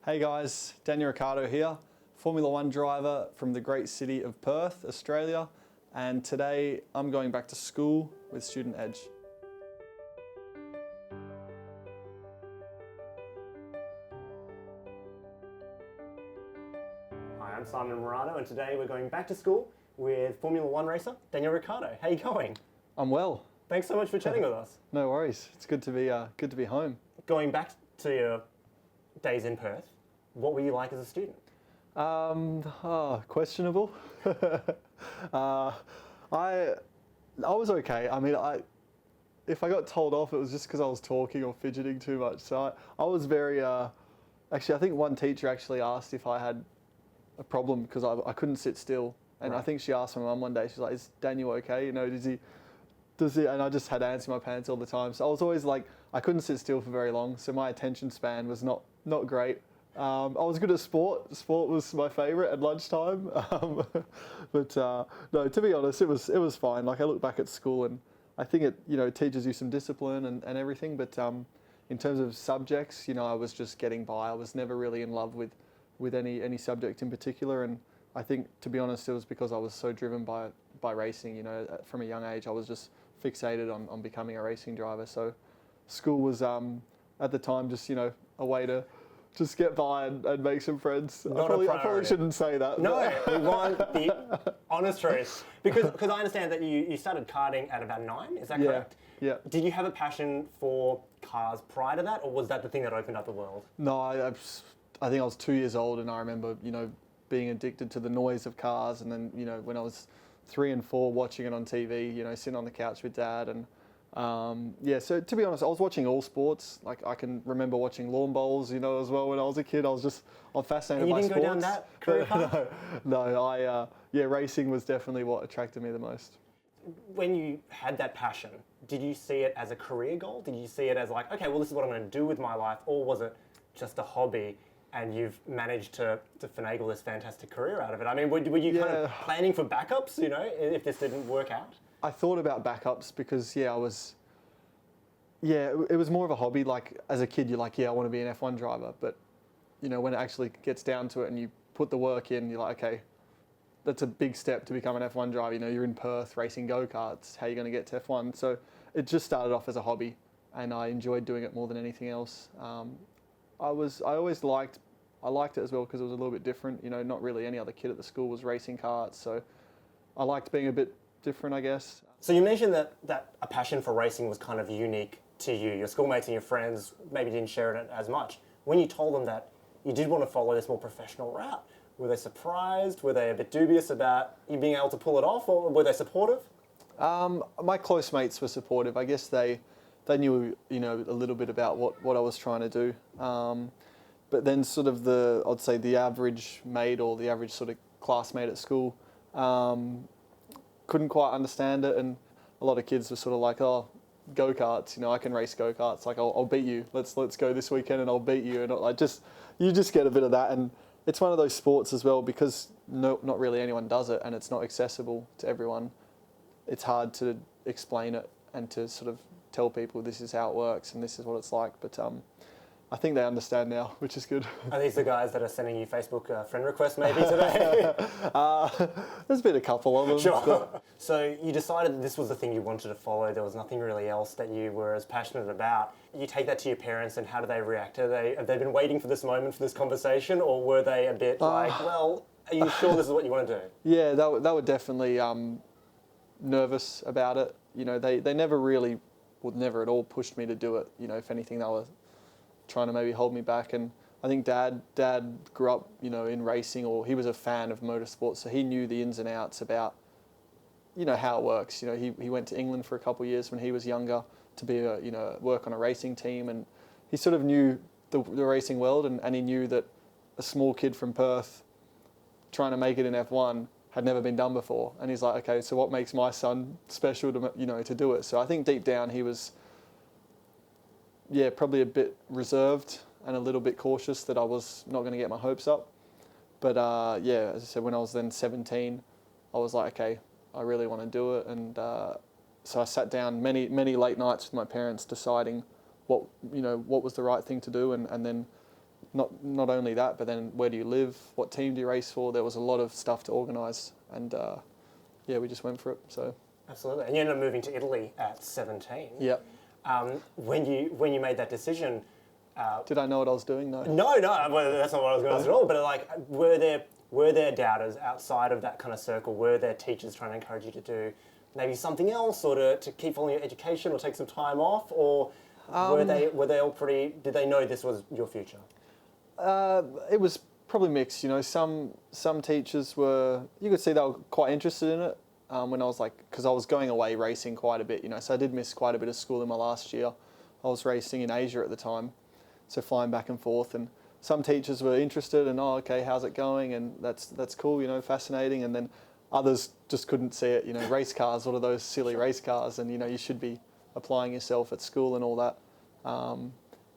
Hey guys, Daniel Ricciardo here, Formula One driver from the great city of Perth, Australia, and today I'm going back to school with Student Edge. Hi, I'm Simon Morano, and today we're going back to school with Formula One racer Daniel Ricciardo. How are you going? I'm well. Thanks so much for chatting with us. No worries. It's good to be home. Going back to your days in Perth, what were you like as a student? Questionable. I was okay. I mean, if I got told off, it was just because I was talking or fidgeting too much. So I was very. Actually, I think one teacher actually asked if I had a problem because I couldn't sit still, and Right. I think she asked my mum one day. She's like, "Is Daniel okay? You know, does he?" And I just had ants in my pants all the time. So I was always like, I couldn't sit still for very long. So my attention span was not great. I was good at sport. Sport was my favourite at lunchtime. But no, to be honest, it was fine. Like I look back at school and I think it teaches you some discipline and everything. But in terms of subjects, I was just getting by. I was never really in love with any subject in particular. And I think, to be honest, it was because I was so driven by racing. From a young age, I was just fixated on becoming a racing driver. So school was at the time just a way to just get by and make some friends. I probably shouldn't say that. No, we want the honest truth. Because I understand that you started karting at about 9, is that correct? Yeah. Did you have a passion for cars prior to that, or was that the thing that opened up the world? No, I think I was 2 years old and I remember, being addicted to the noise of cars, and then, when I was 3 and 4 watching it on TV, sitting on the couch with Dad. And so to be honest, I was watching all sports. Like I can remember watching lawn bowls, as well when I was a kid. I'm fascinated by sports. You didn't go down that career path? No, racing was definitely what attracted me the most. When you had that passion, did you see it as a career goal? Did you see it as like, okay, well, this is what I'm going to do with my life? Or was it just a hobby and you've managed to finagle this fantastic career out of it? I mean, were you kind of planning for backups, if this didn't work out? I thought about backups because, it was more of a hobby. Like, as a kid, you're like, I want to be an F1 driver. But, when it actually gets down to it and you put the work in, you're like, okay, that's a big step to become an F1 driver. You're in Perth racing go-karts. How are you going to get to F1? So it just started off as a hobby and I enjoyed doing it more than anything else. I liked it as well because it was a little bit different. Not really any other kid at the school was racing karts. So I liked being a bit different, I guess. So you mentioned that a passion for racing was kind of unique to you. Your schoolmates and your friends maybe didn't share it as much. When you told them that you did want to follow this more professional route, were they surprised? Were they a bit dubious about you being able to pull it off, or were they supportive? My close mates were supportive. I guess they knew a little bit about what I was trying to do. But then sort of I'd say the average mate or the average sort of classmate at school couldn't quite understand it, and a lot of kids were sort of like, oh, go-karts, I can race go-karts, like I'll beat you, let's go this weekend and I'll beat you, and you just get a bit of that. And it's one of those sports as well, because not really anyone does it and it's not accessible to everyone. It's hard to explain it and to sort of tell people this is how it works and this is what it's like, but I think they understand now, which is good. Are these the guys that are sending you Facebook friend requests maybe today? There's been a couple of them. Sure. So you decided that this was the thing you wanted to follow. There was nothing really else that you were as passionate about. You take that to your parents, and how do they react? Have they been waiting for this moment, for this conversation, or were they a bit like, well, are you sure this is what you want to do? Yeah, they were definitely nervous about it. They never really, never at all pushed me to do it. If anything, they were trying to maybe hold me back. And I think Dad grew up, in racing, or he was a fan of motorsport, so he knew the ins and outs about, how it works. He went to England for a couple of years when he was younger to be work on a racing team, and he sort of knew the racing world, and he knew that a small kid from Perth trying to make it in F1 had never been done before. And he's like, okay, so what makes my son special to do it? So I think deep down he was, probably a bit reserved and a little bit cautious that I was not going to get my hopes up. But as I said, when I was then 17, I was like, okay, I really want to do it. And so I sat down many late nights with my parents deciding what was the right thing to do. And then not only that, but then where do you live? What team do you race for? There was a lot of stuff to organise, and yeah, we just went for it. So Absolutely. And you ended up moving to Italy at 17. yeah. When you made that decision, Did I know what I was doing? No. no, well, that's not what I was going to ask at all. But like, were there doubters outside of that kind of circle? Were there teachers trying to encourage you to do maybe something else, or to keep following your education, or take some time off, or were they all pretty? Did they know this was your future? It was probably mixed. You know, some teachers were. You could see they were quite interested in it when I was like, because I was going away racing quite a bit. You know, so I did miss quite a bit of school in my last year. I was racing in Asia at the time, so flying back and forth. And some teachers were interested, and oh, okay, how's it going? And that's cool. You know, fascinating. And then others just couldn't see it. You know, race cars. What are those silly race cars? And you know, you should be applying yourself at school and all that.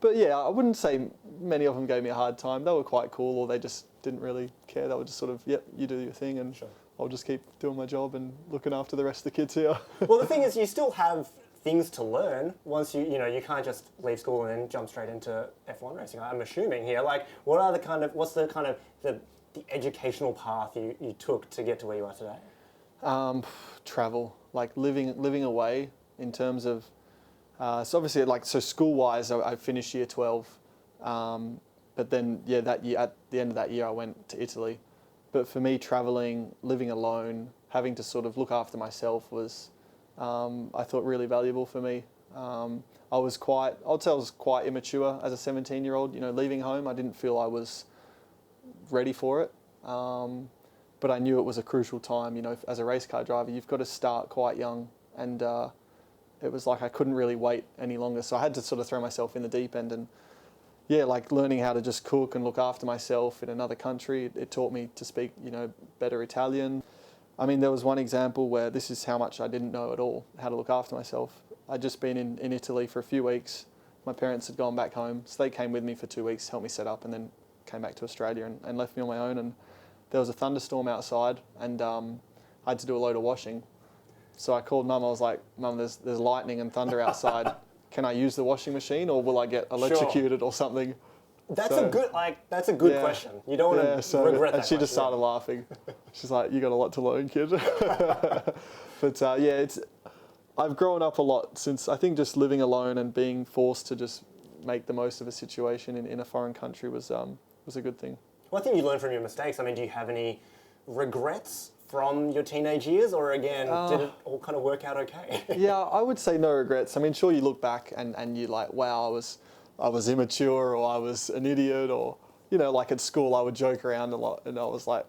But yeah, I wouldn't say many of them gave me a hard time. They were quite cool, or they just didn't really care. They were just sort of, yep, you do your thing, and Sure. I'll just keep doing my job and looking after the rest of the kids here. Well, the thing is, you still have things to learn once you can't just leave school and then jump straight into F1 racing. I'm assuming here, like, what's the kind of the educational path you took to get to where you are today? Travel, like living away in terms of, so obviously so school-wise, I finished year 12, but then yeah, that year, at the end of that year, I went to Italy. But for me, traveling, living alone, having to sort of look after myself was, I thought, really valuable for me. I'd say I was quite immature as a 17-year-old. You know, leaving home, I didn't feel I was ready for it. But I knew it was a crucial time. You know, as a race car driver, you've got to start quite young, and it was like I couldn't really wait any longer. So I had to sort of throw myself in the deep end, and yeah, like learning how to just cook and look after myself in another country. It taught me to speak, you know, better Italian. I mean, there was one example where this is how much I didn't know at all, how to look after myself. I'd just been in Italy for a few weeks. My parents had gone back home, so they came with me for 2 weeks, helped me set up, and then came back to Australia and left me on my own. And there was a thunderstorm outside, and I had to do a load of washing. So I called Mum. I was like, Mum, there's lightning and thunder outside. Can I use the washing machine, or will I get electrocuted or something? That's a good Yeah. question. You don't want to regret that. And she just started laughing. She's like, "You got a lot to learn, kid." But yeah, I've grown up a lot since, I think, just living alone and being forced to just make the most of a situation in a foreign country was a good thing. Well, I think you learn from your mistakes. I mean, do you have any regrets from your teenage years, or again, did it all kind of work out okay? Yeah, I would say no regrets. I mean, sure, you look back and you're like, wow, I was immature, or I was an idiot, or, you know, like at school I would joke around a lot, and I was like,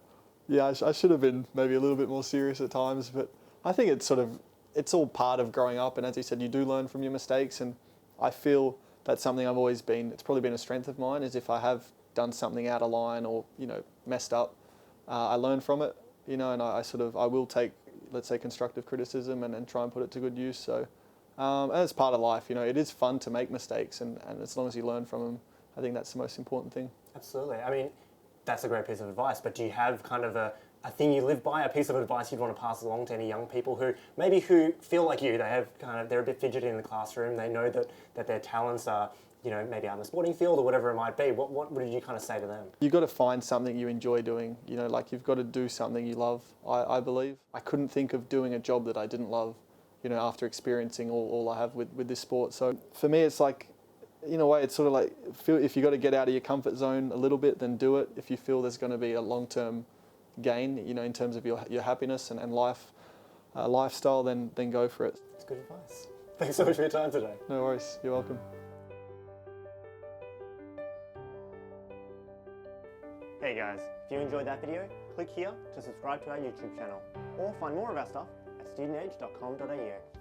yeah, I should have been maybe a little bit more serious at times. But I think it's all part of growing up, and as you said, you do learn from your mistakes, and I feel that's something it's probably been a strength of mine, is if I have done something out of line or, you know, messed up, I learn from it, you know, and I will take, let's say, constructive criticism and try and put it to good use. So, and it's part of life, you know, it is fun to make mistakes, and as long as you learn from them, I think that's the most important thing. Absolutely. I mean, that's a great piece of advice, but do you have kind of a thing you live by, a piece of advice you'd want to pass along to any young people who feel like you, they're a bit fidgety in the classroom, they know that their talents are, you know, maybe out in the sporting field or whatever it might be. What would you kind of say to them? You've got to find something you enjoy doing, you know, like you've got to do something you love, I believe. I couldn't think of doing a job that I didn't love, you know, after experiencing all I have with this sport. So for me, it's like, in a way, it's sort of like, if you've got to get out of your comfort zone a little bit, then do it. If you feel there's going to be a long-term gain, you know, in terms of your happiness and lifestyle, then go for it. That's good advice. Thanks so much for your time today. No worries. You're welcome. Hey guys, if you enjoyed that video, click here to subscribe to our YouTube channel, or find more of our stuff at studentedge.com.au.